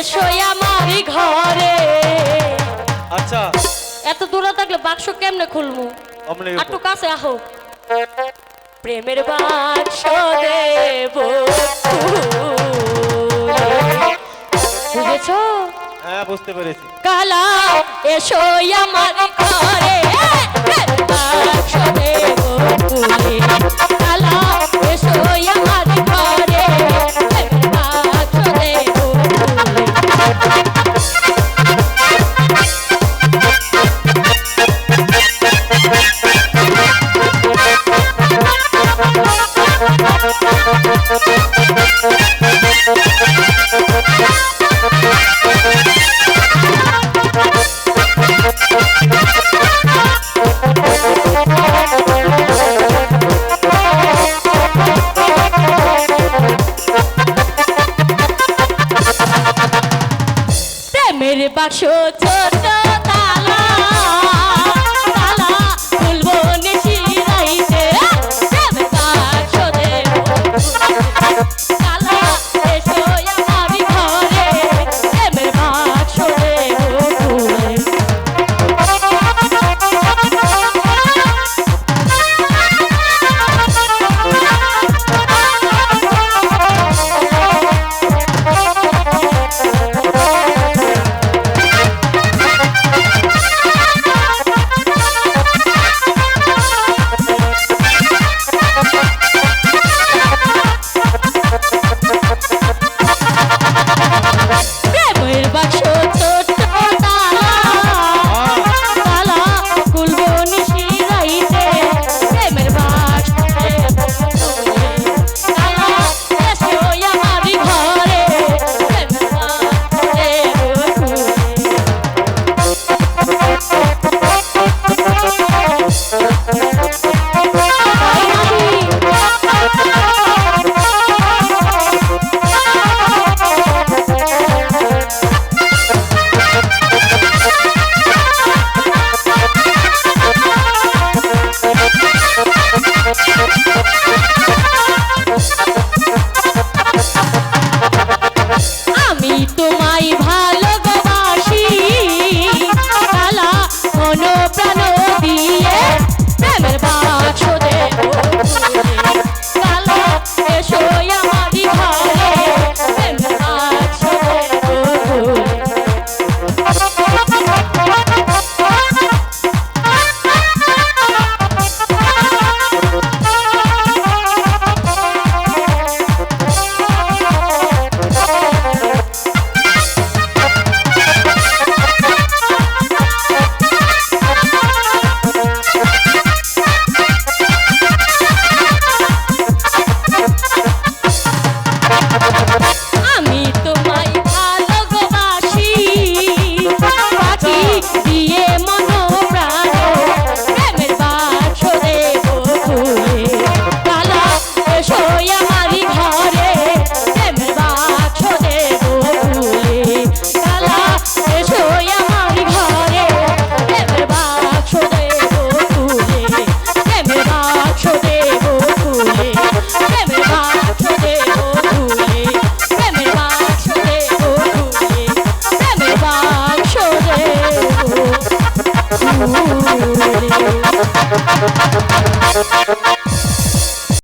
এসো আমার ঘরে। আচ্ছা এত দূরে থাকলে বাক্স কেমনে খুলবো? অমনি একটু কাছে আহো। প্রেমের বাক্স দেব বুঝেছো? হ্যাঁ বুঝতে পেরেছি। কালা এসো আমার ঘরে, বাক্স দেব খুলে। কালা এসো আমার ঘরে, বাক্স দেব খুলে। প্রেমের বাক্স ছোট তালা, তালা খুলবো নিশিরাইতে। প্রেমের বাক্স দেব কালা এসো আমার ঘরে, প্রেমের বাক্স দেব খুলে। প্রেমের বাক্স ছোট তালা, তালা খুলবো নিশিরাইতে। প্রেমের বাক্স দেব খুলে। কালা এসো আমার ঘরে, প্রেমের বাক্স দেব খুলে। আমি তোমায়